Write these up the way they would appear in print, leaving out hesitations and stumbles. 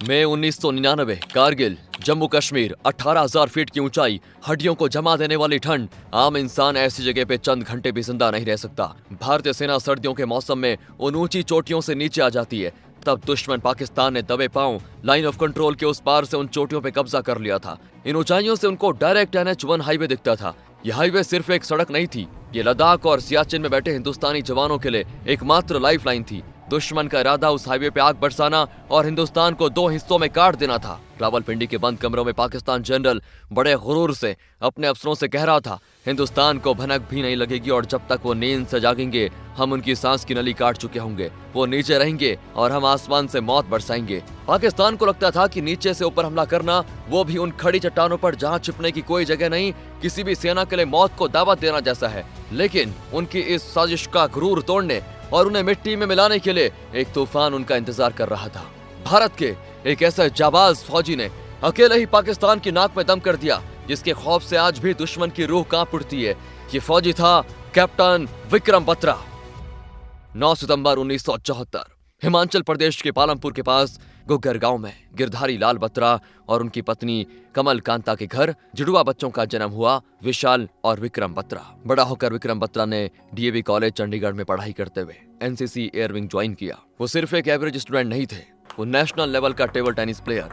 मई 1999 Kargil, Jammu Kashmir, 18,000 feet की ऊंचाई, हड्डियों को जमा देने वाली ठंड। आम इंसान ऐसी जगह पे चंद घंटे भी जिंदा नहीं रह सकता। भारतीय सेना सर्दियों के मौसम में उन ऊंची चोटियों से नीचे आ जाती है। तब दुश्मन पाकिस्तान ने दबे पांव लाइन ऑफ कंट्रोल के उस पार से उन चोटियों पे कब्जा कर लिया था। इन ऊंचाइयों से उनको डायरेक्ट NH-1 हाईवे दिखता था। यह हाईवे सिर्फ एक सड़क नहीं थी, ये लद्दाख और सियाचिन में बैठे हिंदुस्तानी जवानों के लिए एकमात्र लाइफलाइन थी। दुश्मन का इरादा उस हाईवे पे आग बरसाना और हिंदुस्तान को दो हिस्सों में काट देना था। रावलपिंडी के बंद कमरों में पाकिस्तान जनरल बड़े गुरूर से अपने अफसरों से कह रहा था, हिंदुस्तान को भनक भी नहीं लगेगी और जब तक वो नींद से जागेंगे हम उनकी सांस की नली काट चुके होंगे। वो नीचे रहेंगे और हम आसमान से मौत बरसाएंगे। पाकिस्तान को लगता था कि नीचे से ऊपर हमला करना, वो भी उन खड़ी चट्टानों पर जहां छिपने की कोई जगह नहीं, किसी भी सेना के लिए मौत को दावत देना जैसा है। लेकिन उनकी इस साजिश का गुरूर तोड़ने और उन्हें मिट्टी में मिलाने के लिए एक तूफान उनका इंतजार कर रहा था। भारत के एक ऐसे जाबाज फौजी ने अकेले ही पाकिस्तान की नाक में दम कर दिया, जिसके खौफ से आज भी दुश्मन की रूह कांप उठती है। ये फौजी था कैप्टन विक्रम बत्रा। 9 सितंबर 1974 हिमाचल प्रदेश के पालमपुर के पास गुग्गर गांव में गिरधारी लाल बत्रा और उनकी पत्नी कमल कांता के घर जुड़वा बच्चों का जन्म हुआ, विशाल और विक्रम बत्रा। बड़ा होकर विक्रम बत्रा ने DAV कॉलेज चंडीगढ़ में पढ़ाई करते हुए NCC एयर विंग ज्वाइन किया। वो सिर्फ एक एवरेज स्टूडेंट नहीं थे, वो नेशनल लेवल का table tennis player.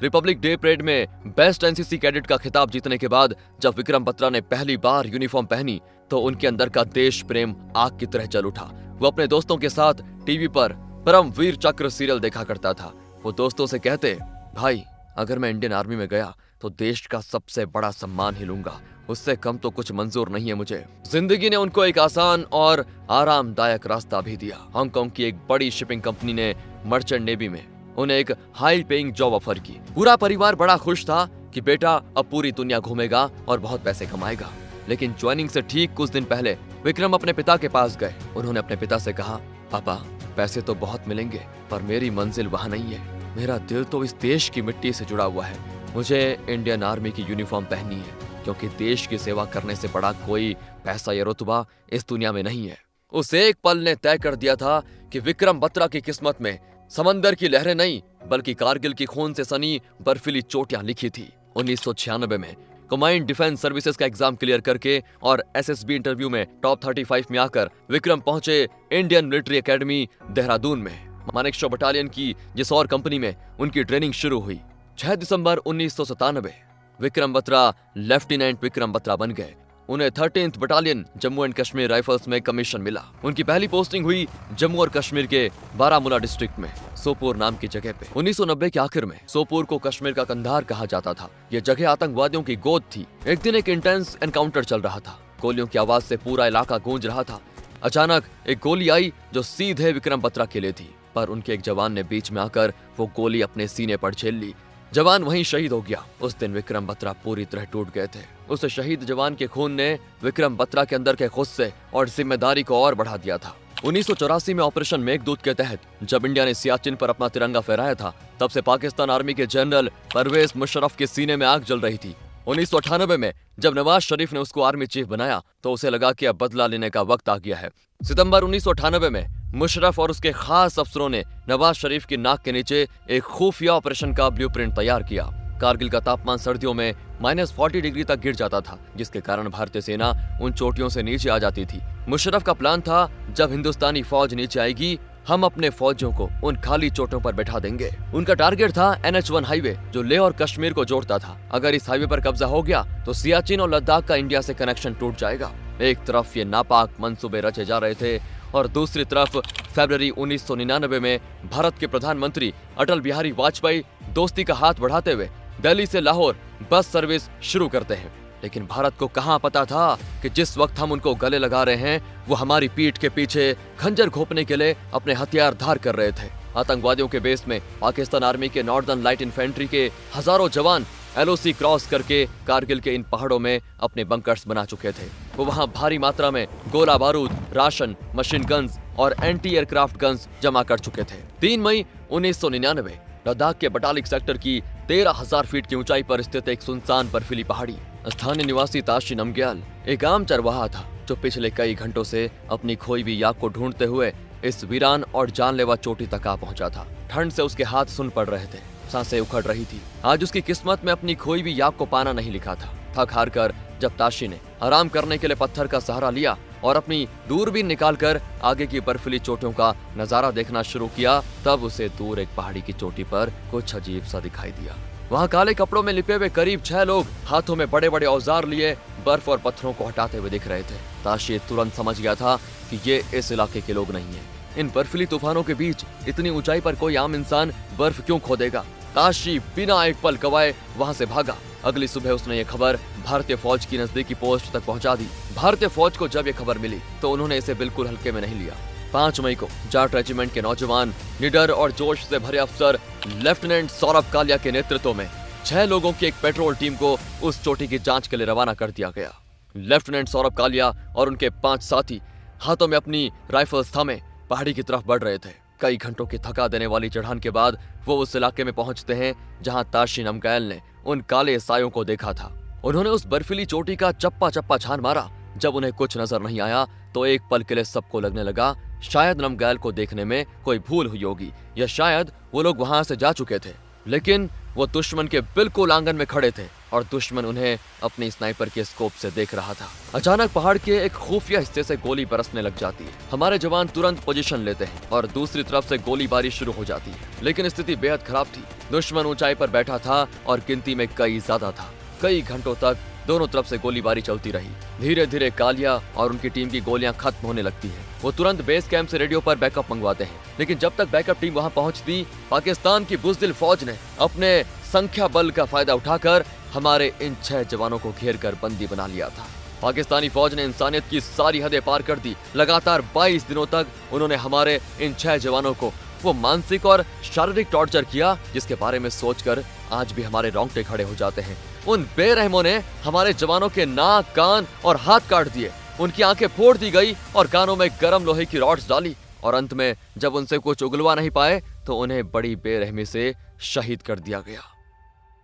Republic day parade में बेस्ट NCC कैडेट का खिताब जीतने के बाद जब विक्रम बत्रा ने पहली बार यूनिफॉर्म पहनी तो उनके अंदर का देश प्रेम आग की तरह जल उठा। वो अपने दोस्तों के साथ टीवी पर परमवीर चक्र सीरियल देखा करता था। वो दोस्तों से कहते, भाई अगर मैं इंडियन आर्मी में गया तो देश का सबसे बड़ा सम्मान ही लूंगा, उससे कम तो कुछ मंजूर नहीं है मुझे। जिंदगी ने उनको एक आसान और आरामदायक रास्ता भी दिया। हांगकांग की एक बड़ी शिपिंग कंपनी ने मर्चेंट नेवी में उन्हें एक हाई पेइंग जॉब ऑफर की। पूरा परिवार बड़ा खुश था कि बेटा अब पूरी दुनिया घूमेगा और बहुत पैसे कमाएगा। लेकिन ज्वाइनिंग से ठीक कुछ दिन पहले विक्रम अपने पिता के पास गए। उन्होंने अपने पिता से कहा, पापा पैसे तो बहुत मिलेंगे पर मेरी मंजिल वहां नहीं है। मेरा दिल तो इस देश की मिट्टी से जुड़ा हुआ है। मुझे इंडियन आर्मी की यूनिफॉर्म पहननी है, क्योंकि देश की सेवा करने से बड़ा कोई पैसा या रुतबा इस दुनिया में नहीं है। उस एक पल ने तय कर दिया था कि विक्रम बत्रा की किस्मत में समंदर की लहरें नहीं बल्कि कारगिल की खून से सनी बर्फीली चोटियां लिखी थी। 1996 में कमांड डिफेंस सर्विसेज का एग्जाम क्लियर करके और SSB इंटरव्यू में टॉप 35 में आकर विक्रम पहुंचे इंडियन मिलिट्री एकेडमी देहरादून में। मानेकशॉ बटालियन की जिस और कंपनी में उनकी ट्रेनिंग शुरू हुई। 6 दिसंबर 1997 विक्रम बत्रा लेफ्टिनेंट विक्रम बत्रा बन गए। उन्हें 13th battalion Jammu and Kashmir rifles में कमीशन मिला। उनकी पहली पोस्टिंग हुई जम्मू और कश्मीर के बारामूला डिस्ट्रिक्ट में सोपोर नाम की जगह पे। 1990 के आखिर में सोपोर को कश्मीर का कंधार कहा जाता था। यह जगह आतंकवादियों की गोद थी। एक दिन एक इंटेंस एनकाउंटर चल रहा था। गोलियों की आवाज से पूरा इलाका गूंज रहा था। अचानक एक गोली आई जो सीधे विक्रम बत्रा के लिए थी, पर उनके एक जवान ने बीच में आकर वो गोली अपने सीने पर झेल ली। जवान वहीं शहीद हो गया। उस दिन विक्रम बत्रा पूरी तरह टूट गए थे। उस शहीद जवान के खून ने विक्रम बत्रा के अंदर के गुस्से और जिम्मेदारी को और बढ़ा दिया था। 1984 में ऑपरेशन मेघदूत के तहत जब इंडिया ने सियाचिन पर अपना तिरंगा फहराया था, तब से पाकिस्तान आर्मी के जनरल परवेज मुशर्रफ के सीने में आग जल रही थी। 1998 में जब नवाज शरीफ ने उसको आर्मी चीफ बनाया तो उसे लगा कि अब बदला लेने का वक्त आ गया है। सितंबर 1998 में मुशर्रफ और उसके खास अफसरों ने नवाज शरीफ की नाक के नीचे एक खुफिया ऑपरेशन का ब्लूप्रिंट तैयार किया। कारगिल का तापमान सर्दियों में -40 डिग्री तक गिर जाता था, जिसके कारण भारतीय सेना उन चोटियों से नीचे आ जाती थी। मुशर्रफ का प्लान था, जब हिंदुस्तानी फौज नीचे आएगी हम अपने फौजियों को उन खाली चोटों पर बैठा देंगे। उनका टारगेट था NH-1 हाईवे जो लेह और कश्मीर को जोड़ता था। अगर इस हाईवे पर कब्जा हो गया तो सियाचिन और लद्दाख का इंडिया से कनेक्शन टूट जाएगा। एक तरफ ये नापाक मंसूबे रचे जा रहे थे और दूसरी तरफ फरवरी 1999 में भारत के प्रधानमंत्री अटल बिहारी वाजपेयी दोस्ती का हाथ बढ़ाते हुए दिल्ली से लाहौर बस सर्विस शुरू करते हैं। लेकिन भारत को कहां पता था कि जिस वक्त हम उनको गले लगा रहे हैं वो हमारी पीठ के पीछे खंजर घोंपने के लिए अपने हथियार धार कर रहे थे। आतंकवादियों के बेस में पाकिस्तान आर्मी के नॉर्दर्न लाइट इन्फेंट्री के हजारों जवान LOC क्रॉस करके कारगिल के इन पहाड़ों में अपने बंकर्स बना चुके थे। वो वहां भारी मात्रा में गोला बारूद, राशन, मशीन गन्स और एंटी एयरक्राफ्ट गन्स जमा कर चुके थे। 3 मई 1999 लद्दाख के बटालिक सेक्टर की 13,000 फीट की ऊंचाई पर स्थित एक सुनसान बर्फीली पहाड़ी। स्थानीय निवासी ताशी नमग्याल एक आम चरवाहा था जो पिछले कई घंटों से अपनी खोई हुई याक को ढूंढते हुए इस वीरान और जानलेवा चोटी तक आ पहुंचा था। ठंड से उसके हाथ सुन पड़ रहे थे। सांसें उखड़ रही थी। आज उसकी किस्मत में अपनी खोई हुई याक को पाना नहीं लिखा था। थक हार कर जब ताशी ने आराम करने के लिए पत्थर का सहारा लिया और अपनी दूरबीन निकालकर आगे की बर्फीली चोटियों का नजारा देखना शुरू किया, तब उसे दूर एक पहाड़ी की चोटी पर कुछ अजीब सा दिखाई दिया। वहाँ काले कपड़ों में लिपे हुए करीब 6 लोग हाथों में बड़े बड़े औजार लिए बर्फ और पत्थरों को हटाते हुए दिख रहे थे। ताशी तुरंत समझ गया था कि ये इस इलाके के लोग नहीं हैं। इन बर्फीली तूफानों के बीच इतनी ऊंचाई पर कोई आम इंसान बर्फ क्यों खोदेगा? ताशी बिना एक पल गवाए वहां से भागा। अगली सुबह उसने ये खबर भारतीय फौज की नजदीकी पोस्ट तक पहुंचा दी। भारतीय फौज को जब ये खबर मिली तो उन्होंने इसे बिल्कुल हल्के में नहीं लिया। 5 मई को जाट रेजिमेंट के नौजवान, निडर और जोश से भरे अफसर लेफ्टिनेंट सौरभ कालिया के नेतृत्व में 6 लोगों की एक पेट्रोल टीम को उस चोटी की जांच के लिए रवाना कर दिया गया। लेफ्टिनेंट सौरभ कालिया और उनके 5 साथी हाथों में अपनी राइफल्स थामे पहाड़ी की तरफ बढ़ रहे थे। कई घंटों की थका देने वाली चढ़ान के बाद वो उस इलाके में पहुंचते हैं जहां ताशी नमगैल ने उन काले सायों को देखा था। उन्होंने उस बर्फीली चोटी का चप्पा चप्पा छान मारा। जब उन्हें कुछ नजर नहीं आया तो एक पल के लिए सबको लगने लगा शायद नमगैल को देखने में कोई भूल हुई होगी या शायद वो लोग वहां से जा चुके थे। लेकिन वो दुश्मन के बिल्कुल आंगन में खड़े थे और दुश्मन उन्हें अपनी स्नाइपर के स्कोप से देख रहा था। अचानक पहाड़ के एक खुफिया हिस्से से गोली बरसने लग जाती है। हमारे जवान तुरंत पोजीशन लेते हैं और दूसरी तरफ से गोलीबारी शुरू हो जाती है। लेकिन स्थिति बेहद खराब थी। दुश्मन ऊंचाई पर बैठा था और गिनती में कई ज्यादा था। कई घंटों तक दोनों तरफ से गोलीबारी चलती रही। धीरे धीरे कालिया और उनकी टीम की गोलियां खत्म होने लगती हैं। वो तुरंत बेस कैंप से रेडियो पर बैकअप मंगवाते हैं। लेकिन जब तक बैकअप टीम वहां पहुंचती, पाकिस्तान की बुज़दिल फौज ने अपने संख्या बल का फायदा उठाकर हमारे इन 6 जवानों को घेर कर बंदी बना लिया था। पाकिस्तानी फौज ने इंसानियत की सारी हदें पार कर दी। लगातार 22 दिनों तक उन्होंने हमारे इन 6 जवानों को वो मानसिक और शारीरिक टॉर्चर किया जिसके बारे में सोचकर आज भी हमारे रोंगटे खड़े हो जाते हैं। उन बेरहमों ने हमारे जवानों के नाक, कान और हाथ काट दिए। उनकी आंखें फोड़ दी गई और कानों में गर्म लोहे की रॉड्स डाली और अंत में जब उनसे कुछ उगलवा नहीं पाए तो उन्हें बड़ी बेरहमी से शहीद कर दिया गया।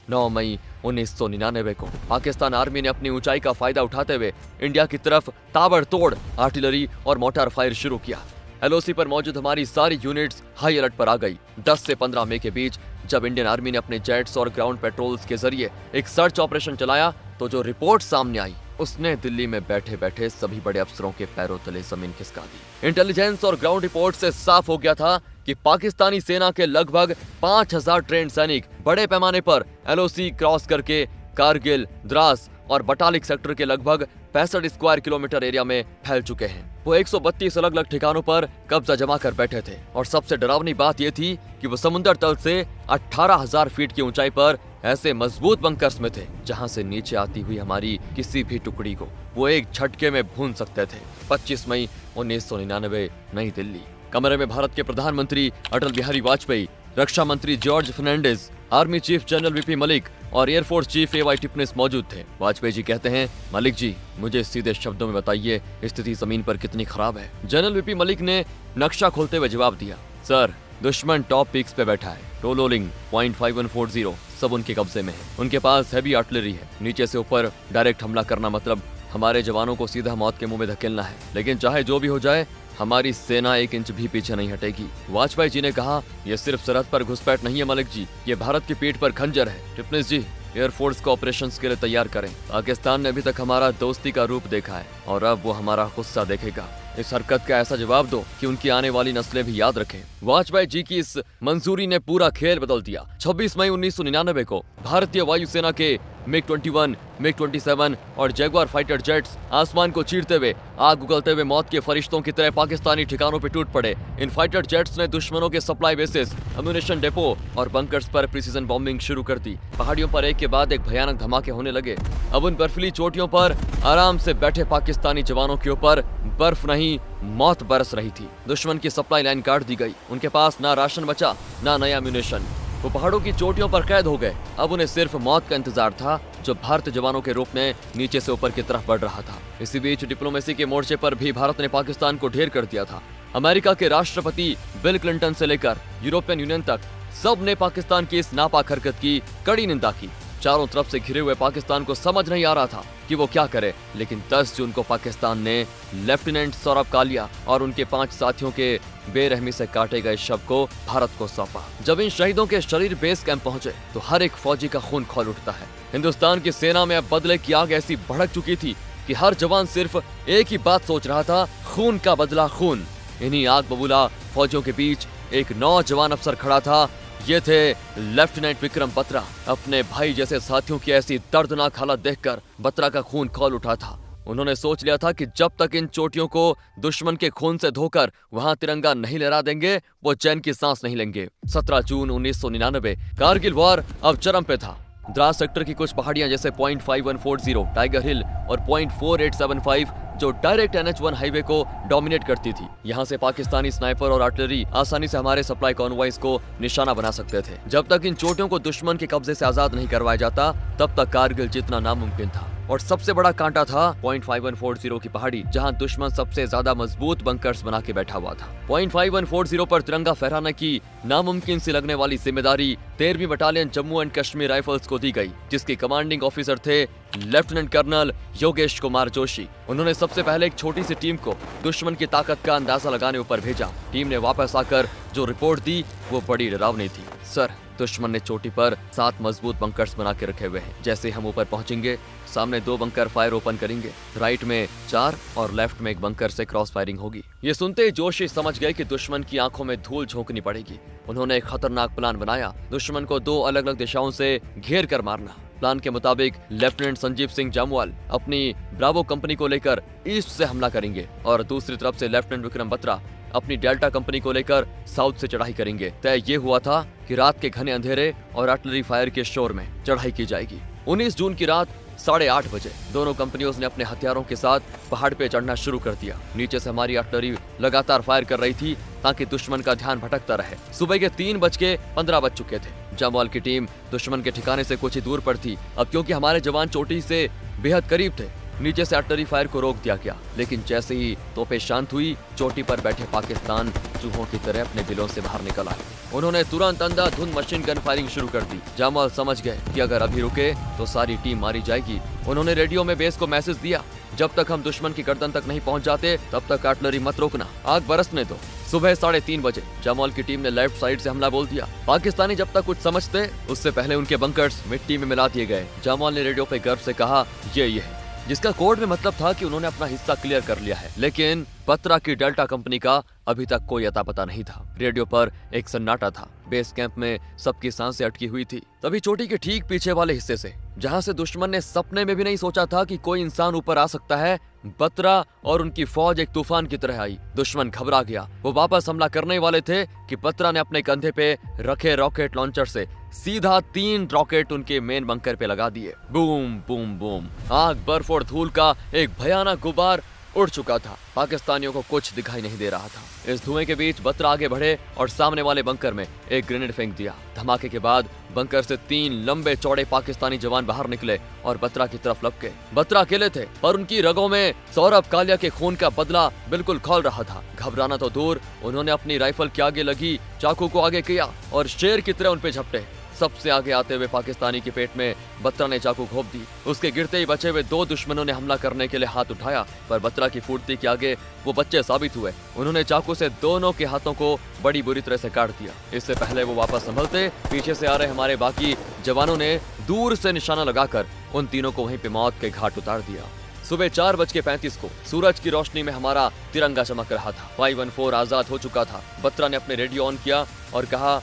9 मई 1999 को पाकिस्तान आर्मी ने अपनी ऊंचाई का फायदा उठाते हुए इंडिया की तरफ ताबड़तोड़ आर्टिलरी और मोर्टार फायर शुरू किया। एलओसी पर मौजूद हमारी सारी यूनिट्स हाई अलर्ट पर आ गई। 10 से 15 मई के बीच जब इंडियन आर्मी ने अपने जेट्स और ग्राउंड पेट्रोल्स के जरिए एक सर्च ऑपरेशन चलाया तो जो रिपोर्ट सामने आई उसने दिल्ली में बैठे बैठे सभी बड़े अफसरों के पैरों तले जमीन खिसका दी। इंटेलिजेंस और ग्राउंड रिपोर्ट से साफ हो गया था कि पाकिस्तानी सेना के लगभग 5000 ट्रेंड सैनिक बड़े पैमाने पर एलओसी क्रॉस करके कारगिल, द्रास और बटालिक सेक्टर के लगभग 65 स्क्वायर किलोमीटर एरिया में फैल चुके हैं। वो 132 अलग अलग ठिकानों पर कब्जा जमा कर बैठे थे और सबसे डरावनी बात यह थी कि वो समुद्र तल से 18,000 फीट की ऊंचाई पर ऐसे मजबूत बंकर्स में थे जहां से नीचे आती हुई हमारी किसी भी टुकड़ी को वो एक झटके में भून सकते थे। 25 मई 1999 नई दिल्ली। कमरे में भारत के प्रधानमंत्री अटल बिहारी वाजपेयी, रक्षा मंत्री George Fernandes, army chief general VP Malik और एयरफोर्स चीफ एवाई टिपनिस मौजूद थे। वाजपेयी जी कहते हैं, मलिक जी मुझे सीधे शब्दों में बताइए स्थिति जमीन पर कितनी खराब है। जनरल वीपी मलिक ने नक्शा खोलते हुए जवाब दिया, सर दुश्मन टॉप पीक्स पे बैठा है। टोलोलिंग, पॉइंट 5140 सब उनके कब्जे में है। उनके पास हैवी आर्टिलरी है। नीचे से ऊपर डायरेक्ट हमला करना मतलब हमारे जवानों को सीधा मौत के मुंह में धकेलना है। लेकिन चाहे जो भी हो जाए हमारी सेना 1 इंच भी पीछे नहीं हटेगी। वाजपेयी जी ने कहा, यह सिर्फ सरहद पर घुसपैठ नहीं है मलिक जी, ये भारत की पीठ पर खंजर है। टिपनिस जी एयरफोर्स को ऑपरेशंस के लिए तैयार करें। पाकिस्तान ने अभी तक हमारा दोस्ती का रूप देखा है और अब वो हमारा गुस्सा देखेगा। इस हरकत का ऐसा जवाब दो कि उनकी आने वाली नस्लें भी याद रखें। वाजपेयी जी की इस मंजूरी ने पूरा खेल बदल दिया। 26 मई 1999 को भारतीय वायुसेना के MiG-21, MiG-27 और जैगुआर फाइटर जेट्स आसमान को चीरते हुए, आग उगलते हुए मौत के फरिश्तों की तरह पाकिस्तानी ठिकानों पर टूट पड़े। इन फाइटर जेट्स ने दुश्मनों के सप्लाई बेसिस, अम्यूनिशन डेपो और बंकर्स पर प्रिसीजन बॉम्बिंग शुरू कर दी। पहाड़ियों पर एक के बाद एक भयानक धमाके होने लगे। अब उन बर्फीली चोटियों पर आराम से बैठे पाकिस्तानी जवानों के ऊपर बर्फ नहीं मौत बरस रही थी। दुश्मन की सप्लाई लाइन काट दी गई। उनके पास ना राशन बचा ना नया अम्यूनिशन। वो पहाड़ों की चोटियों पर कैद हो गए। अब उन्हें सिर्फ मौत का इंतजार था जो भारतीय जवानों के रूप में नीचे से ऊपर की तरफ बढ़ रहा था। इसी बीच डिप्लोमेसी के मोर्चे पर भी भारत ने पाकिस्तान को ढेर कर दिया था। अमेरिका के राष्ट्रपति बिल क्लिंटन से लेकर यूरोपियन यूनियन तक सब ने पाकिस्तान की इस नापाक हरकत की कड़ी निंदा की। चारों तरफ से घिरे हुए पाकिस्तान को समझ नहीं आ रहा था कि वो क्या करे, लेकिन 10 जून को पाकिस्तान ने लेफ्टिनेंट सौरभ कालिया और उनके 5 साथियों के बेरहमी से काटे गए शव को भारत को सौंपा। जब इन शहीदों के शरीर बेस कैंप पहुंचे तो हर एक फौजी का खून खौल उठता है। हिंदुस्तान की सेना में अब बदले की आग ऐसी भड़क चुकी थी कि हर जवान सिर्फ एक ही बात सोच रहा था, खून का बदला खून। इन्हीं आग बबूला फौजियों के बीच एक नौजवान अफसर खड़ा था। ये थे लेफ्टिनेंट विक्रम बत्रा। अपने भाई जैसे साथियों की ऐसी दर्दनाक हालत देखकर बत्रा का खून खौल उठा था। उन्होंने सोच लिया था कि जब तक इन चोटियों को दुश्मन के खून से धोकर वहां तिरंगा नहीं लहरा देंगे, वो चैन की सांस नहीं लेंगे। 17 जून 1999 कारगिल वॉर अब चरम पे था। द्रास सेक्टर की कुछ पहाड़ियां जैसे .5140, टाइगर हिल और .4875 जो डायरेक्ट NH1 हाईवे को डोमिनेट करती थी। यहाँ से पाकिस्तानी स्नाइपर और आर्टिलरी आसानी से हमारे सप्लाई कॉन्वॉयज को निशाना बना सकते थे। जब तक इन चोटियों को दुश्मन के कब्जे से आजाद नहीं करवाया जाता, तब तक कारगिल जीतना नामुमकिन था। और सबसे बड़ा कांटा था .5140 की पहाड़ी, जहां दुश्मन सबसे ज्यादा मजबूत बंकर्स बना के बैठा हुआ था। .5140 पर तिरंगा फहराने की नामुमकिन सी लगने वाली जिम्मेदारी 13वीं battalion Jammu and Kashmir rifles को दी गई, जिसके कमांडिंग ऑफिसर थे लेफ्टिनेंट कर्नल योगेश कुमार जोशी। उन्होंने सबसे पहले एक छोटी सी टीम को दुश्मन की ताकत का अंदाजा लगाने ऊपर भेजा। टीम ने वापस आकर जो रिपोर्ट दी वो बड़ी डरावनी थी। सर, दुश्मन ने चोटी पर 7 मजबूत बंकर्स बना के रखे हुए हैं। जैसे हम ऊपर पहुंचेंगे, सामने 2 बंकर फायर ओपन करेंगे, राइट में 4 और लेफ्ट में 1 बंकर से क्रॉस फायरिंग होगी। ये सुनते ही जोशी समझ गए कि दुश्मन की आंखों में धूल झोंकनी पड़ेगी। उन्होंने एक खतरनाक प्लान बनाया, दुश्मन को 2 अलग अलग दिशाओं से घेर कर मारना। प्लान के मुताबिक लेफ्टिनेंट संजीव सिंह जामवाल अपनी ब्रावो कंपनी को लेकर ईस्ट से हमला करेंगे और दूसरी तरफ से लेफ्टिनेंट विक्रम बत्रा अपनी डेल्टा कंपनी को लेकर साउथ से चढ़ाई करेंगे। तय ये हुआ था कि रात के घने अंधेरे और आर्टिलरी फायर के शोर में चढ़ाई की जाएगी। 19 जून की रात 8:30 बजे दोनों कंपनियों ने अपने हथियारों के साथ पहाड़ पे चढ़ना शुरू कर दिया। नीचे से हमारी आर्टिलरी लगातार फायर कर रही थी ताकि दुश्मन का ध्यान भटकता रहे। सुबह के 3:15 बज चुके थे। जामवाल की टीम दुश्मन के ठिकाने से कुछ ही दूर पर थी। अब क्योंकि हमारे जवान चोटी से बेहद करीब थे, नीचे से आर्टिलरी फायर को रोक दिया गया। लेकिन जैसे ही तोपें शांत हुई, चोटी पर बैठे पाकिस्तान चूहों की तरह अपने बिलों से बाहर निकल आए। उन्होंने तुरंत अंधाधुंध मशीन गन फायरिंग शुरू कर दी। जामवाल समझ गए कि अगर अभी रुके तो सारी टीम मारी जाएगी। उन्होंने रेडियो में बेस को मैसेज दिया, जब तक हम दुश्मन की गर्दन तक नहीं पहुंच जाते तब तक आर्टिलरी मत रोकना, आग बरसने दो। सुबह 3:30 बजे जामवाल की टीम ने लेफ्ट साइड से हमला बोल दिया। पाकिस्तानी जब तक कुछ समझते उससे पहले उनके बंकर्स मिट्टी में मिला दिए गए। जामवाल ने रेडियो पे गर्व से कहा, ये है, जिसका कोड में मतलब था कि उन्होंने अपना हिस्सा क्लियर कर लिया है। लेकिन बत्रा की डेल्टा कंपनी का अभी तक कोई अता पता नहीं था। रेडियो पर एक सन्नाटा था। बेस कैंप में सबकी सांसें अटकी हुई थी। तभी चोटी के ठीक पीछे वाले हिस्से से, जहां से दुश्मन ने सपने में भी नहीं सोचा था कि कोई इंसान ऊपर आ सकता है, बत्रा और उनकी फौज एक तूफान की तरह आई। दुश्मन घबरा गया। वो वापस हमला करने वाले थे कि बत्रा ने अपने कंधे पे रखे रॉकेट लॉन्चर से सीधा 3 रॉकेट उनके मेन बंकर पे लगा दिए। Boom boom boom. आग, बर्फ और धूल का एक भयानक गुबार उड़ चुका था। पाकिस्तानियों को कुछ दिखाई नहीं दे रहा था। इस धुएं के बीच बत्रा आगे बढ़े और सामने वाले बंकर में एक ग्रेनेड फेंक दिया। धमाके के बाद बंकर से 3 लंबे चौड़े पाकिस्तानी जवान बाहर निकले और बत्रा की तरफ लपके। बत्रा अकेले थे पर उनकी रगों में सौरभ कालिया के खून का बदला बिल्कुल खौल रहा था। घबराना तो दूर, उन्होंने अपनी राइफल के आगे लगी चाकू को आगे किया और शेर की तरह उन पे झपटे। सबसे आगे आते हुए पाकिस्तानी के पेट में बत्रा ने चाकू घोंप दी। उसके गिरते ही बचे हुए 2 दुश्मनों ने हमला करने के लिए हाथ उठाया, पर बत्रा की फुर्ती के आगे वो बच्चे साबित हुए। उन्होंने चाकू से दोनों के हाथों को बड़ी बुरी तरह से काट दिया। इससे पहले वो वापस संभलते, पीछे से आ रहे हमारे बाकी जवानों ने दूर से निशाना लगाकर उन तीनों को वहीं पे मौत के घाट उतार दिया। सुबह 4:35 को सूरज की रोशनी में हमारा तिरंगा चमक रहा था। 514 आजाद हो चुका था। बत्रा ने अपने रेडियो ऑन किया और कहा,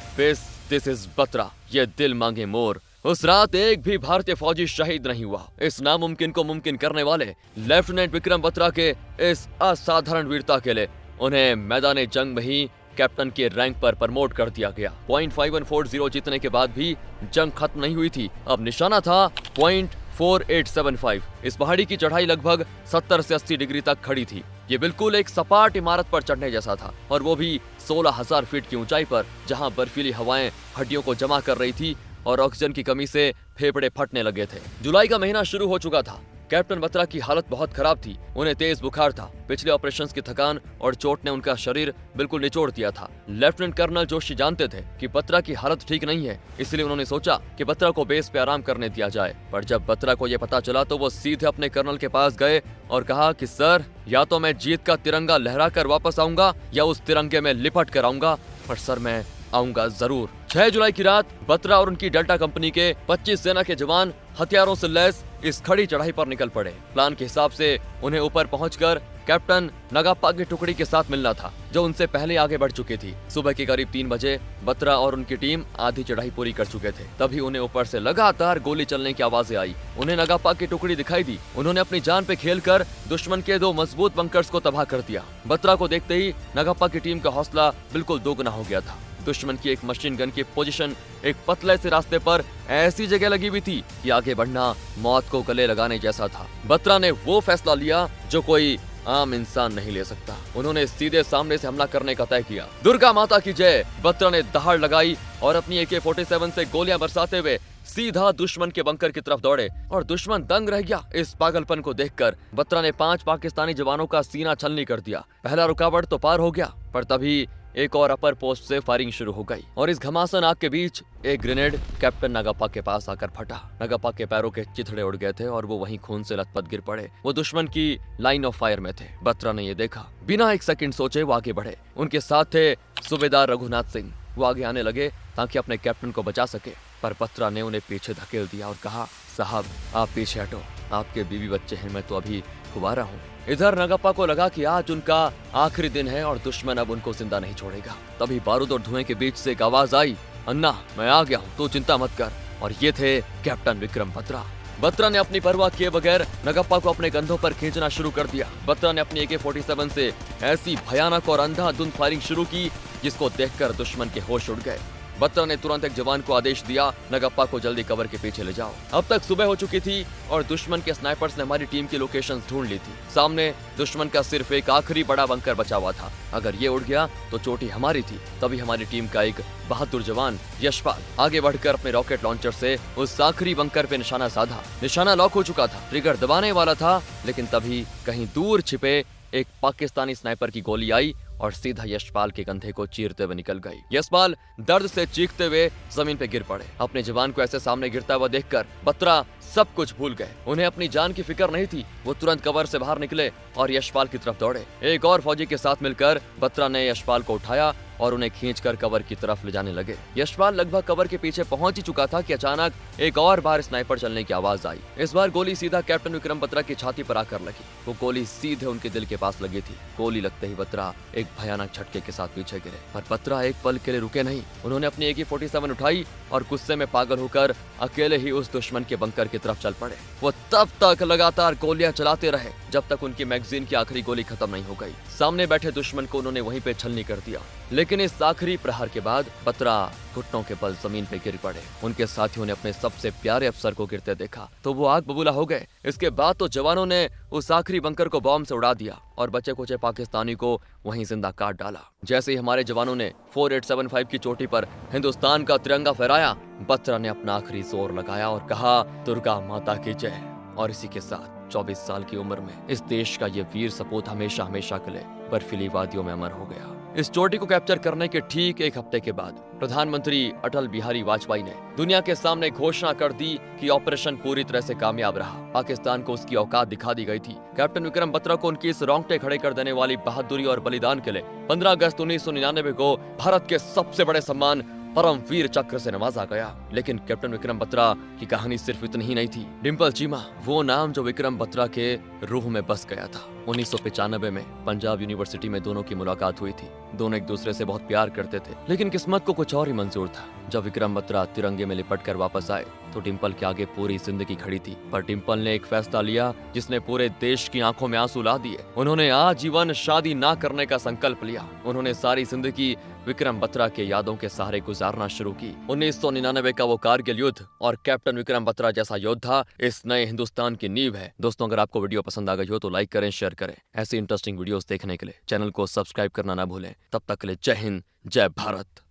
दिस इज बत्रा, ये दिल मांगे मोर। उस रात एक भी भारतीय फौजी शहीद नहीं हुआ। इस नामुमकिन को मुमकिन करने वाले लेफ्टिनेंट विक्रम बत्रा के इस असाधारण वीरता के लिए उन्हें मैदान जंग में ही कैप्टन के रैंक पर प्रमोट कर दिया गया। .5140 जीतने के बाद भी जंग खत्म नहीं हुई थी। अब निशाना था .4875। इस पहाड़ी की चढ़ाई लगभग 70 से 80 डिग्री तक खड़ी थी। ये बिल्कुल एक सपाट इमारत पर चढ़ने जैसा था, और वो भी 16,000 फीट की ऊंचाई पर, जहां बर्फीली हवाएं हड्डियों को जमा कर रही थी और ऑक्सीजन की कमी से फेफड़े फटने लगे थे। जुलाई का महीना शुरू हो चुका था। कैप्टन बत्रा की हालत बहुत खराब थी। उन्हें तेज बुखार था। पिछले ऑपरेशंस की थकान और चोट ने उनका शरीर बिल्कुल निचोड़ दिया था। लेफ्टिनेंट कर्नल जोशी जानते थे कि बत्रा की हालत ठीक नहीं है, इसलिए उन्होंने सोचा कि बत्रा को बेस पे आराम करने दिया जाए। पर जब बत्रा को यह पता चला तो वो सीधे अपने कर्नल के पास गए और कहा कि सर, या तो मैं जीत का तिरंगा लहरा कर वापस आऊंगा या उस तिरंगे में लिपट कर आऊंगा, पर सर मैं आऊंगा जरूर। 6 जुलाई की रात बत्रा और उनकी डेल्टा कंपनी के 25 सेना के जवान हथियारों से लैस इस खड़ी चढ़ाई पर निकल पड़े। प्लान के हिसाब से उन्हें ऊपर पहुंचकर कैप्टन नगाप्पा की टुकड़ी के साथ मिलना था, जो उनसे पहले आगे बढ़ चुकी थी। सुबह के करीब 3 बजे बत्रा और उनकी टीम आधी चढ़ाई पूरी कर चुके थे। तभी उन्हें ऊपर से लगातार गोली चलने की आवाजें आई। उन्हें नगाप्पा की टुकड़ी दिखाई दी। उन्होंने अपनी जान पे खेलकर दुश्मन के 2 मजबूत बंकर्स को तबाह कर दिया। बत्रा को देखते ही नगाप्पा की टीम का हौसला बिल्कुल दोगुना हो गया था। दुश्मन की एक मशीन गन की पोजीशन एक पतले से रास्ते पर ऐसी जगह लगी हुई थी कि आगे बढ़ना मौत को गले लगाने जैसा था। बत्रा ने वो फैसला लिया जो कोई आम इंसान नहीं ले सकता। उन्होंने सीधे सामने से हमला करने का तय किया। दुर्गा माता की जय। बत्रा ने दहाड़ लगाई और अपनी AK-47 से गोलियां बरसाते हुए सीधा दुश्मन के बंकर की तरफ दौड़े और दुश्मन दंग रह गया। इस पागलपन को देखकर बत्रा ने 5 पाकिस्तानी जवानों का सीना छलनी कर दिया। पहला रुकावट तो पार हो गया, पर तभी एक और अपर पोस्ट से फायरिंग शुरू हो गई और इस घमासान आग के बीच एक ग्रेनेड कैप्टन नगाप्पा के पास आकर फटा। नगाप्पा के पैरों के चिथड़े उड़ गए थे और वो वहीं खून से लथपथ गिर पड़े। वो दुश्मन की लाइन ऑफ फायर में थे। बत्रा ने ये देखा। बिना एक सेकंड सोचे वो आगे बढ़े। उनके साथ थे सूबेदार रघुनाथ सिंह। वो आगे आने लगे ताकि अपने कैप्टन को बचा सके, पर बत्रा ने उन्हें पीछे धकेल दिया और कहा, साहब आप पीछे हटो, आपके बीवी बच्चे हैं, मैं तो अभी कुंवारा हूँ। इधर नगाप्पा को लगा कि आज उनका आखिरी दिन है और दुश्मन अब उनको जिंदा नहीं छोड़ेगा। तभी बारूद और धुएं के बीच से एक आवाज आई, अन्ना मैं आ गया हूँ, तू चिंता मत कर। और ये थे कैप्टन विक्रम बत्रा। बत्रा ने अपनी परवाह किए बगैर नगाप्पा को अपने कंधों पर खींचना शुरू कर दिया। बत्रा ने अपनी AK-47 से ऐसी भयानक और अंधाधुंध फायरिंग शुरू की जिसको देखकर दुश्मन के होश उड़ गए। बत्रा ने तुरंत एक जवान को आदेश दिया, नगाप्पा को जल्दी कवर के पीछे ले जाओ। अब तक सुबह हो चुकी थी और दुश्मन के स्नाइपर्स ने हमारी टीम की लोकेशंस ढूंढ ली थी। सामने दुश्मन का सिर्फ एक आखिरी बड़ा बंकर बचा हुआ था। अगर ये उड़ गया तो चोटी हमारी थी। तभी हमारी टीम का एक बहादुर जवान यशपाल आगे बढ़कर अपने रॉकेट लॉन्चर से उस आखिरी बंकर पे निशाना साधा। निशाना लॉक हो चुका था, ट्रिगर दबाने वाला था, लेकिन तभी कहीं दूर छिपे एक पाकिस्तानी स्नाइपर की गोली आई और सीधा यशपाल के कंधे को चीरते हुए निकल गई। यशपाल दर्द से चीखते हुए जमीन पे गिर पड़े। अपने जवान को ऐसे सामने गिरता हुआ देखकर बत्रा सब कुछ भूल गए। उन्हें अपनी जान की फिक्र नहीं थी। वो तुरंत कवर से बाहर निकले और यशपाल की तरफ दौड़े। एक और फौजी के साथ मिलकर बत्रा ने यशपाल को उठाया और उन्हें खींचकर कवर की तरफ ले जाने लगे। यशपाल लगभग कवर के पीछे पहुंच ही चुका था कि अचानक एक और बार स्नाइपर चलने की आवाज आई। इस बार गोली सीधा कैप्टन विक्रम बत्रा की छाती पर आकर लगी। वो गोली सीधे उनके दिल के पास लगी थी। गोली लगते ही बत्रा एक भयानक झटके के साथ पीछे गिरे, पर बत्रा एक पल के लिए रुके नहीं। उन्होंने अपनी AK-47 उठाई और गुस्से में पागल होकर अकेले ही उस दुश्मन के बंकर की तरफ चल पड़े। वो तब तक लगातार गोलियां चलाते रहे जब तक उनकी मैगजीन की आखिरी गोली खत्म नहीं हो गई। सामने बैठे दुश्मन को उन्होंने वहीं पे छलनी कर दिया, लेकिन इस आखिरी प्रहार के बाद बत्रा घुटनों के बल जमीन पे गिर पड़े। उनके साथियों ने अपने सबसे प्यारे अफसर को गिरते देखा तो वो आग बबूला हो गए। इसके बाद तो जवानों ने उस आखिरी बंकर को बॉम्ब से उड़ा दिया और बचे कुचे पाकिस्तानी को वहीं जिंदा काट डाला। जैसे ही हमारे जवानों ने 4875 की चोटी पर हिंदुस्तान का तिरंगा फहराया, बत्रा ने अपना आखिरी जोर लगाया और कहा, दुर्गा माता की जय। और इसी के साथ 24 साल की उम्र में इस देश का ये वीर सपूत हमेशा हमेशा के लिए बर्फीली वादियों में अमर हो गया। इस चोटी को कैप्चर करने के ठीक एक हफ्ते के बाद प्रधानमंत्री अटल बिहारी वाजपेयी ने दुनिया के सामने घोषणा कर दी कि ऑपरेशन पूरी तरह से कामयाब रहा। पाकिस्तान को उसकी औकात दिखा दी गई थी। कैप्टन विक्रम बत्रा को उनकी इस रोंगटे खड़े कर देने वाली बहादुरी और बलिदान के लिए 15 अगस्त 1999 को भारत के सबसे बड़े सम्मान परम वीर चक्र से नवाजा गया। लेकिन कैप्टन विक्रम बत्रा की कहानी सिर्फ इतनी ही नहीं थी। डिम्पल चीमा, वो नाम जो विक्रम बत्रा के रूह में बस गया था। 1995 में पंजाब यूनिवर्सिटी में दोनों की मुलाकात हुई थी। दोनों एक दूसरे से बहुत प्यार करते थे, लेकिन किस्मत को कुछ और ही मंजूर था। जब विक्रम बत्रा तिरंगे में लिपट कर वापस आए तो डिम्पल के आगे पूरी जिंदगी खड़ी थी। पर डिम्पल ने एक फैसला लिया जिसने पूरे देश की आंखों में आंसू ला दिए। उन्होंने आजीवन शादी ना करने का संकल्प लिया। उन्होंने सारी जिंदगी विक्रम बत्रा के यादों के सहारे गुजारना शुरू की। 1999 का वो कारगिल युद्ध और कैप्टन विक्रम बत्रा जैसा योद्धा इस नए हिंदुस्तान की नींव है। दोस्तों, अगर आपको वीडियो पसंद आ गई हो तो लाइक करें, शेयर करें। ऐसी इंटरेस्टिंग वीडियोस देखने के लिए चैनल को सब्सक्राइब करना ना भूलें। तब तक के लिए जय हिंद, जय भारत।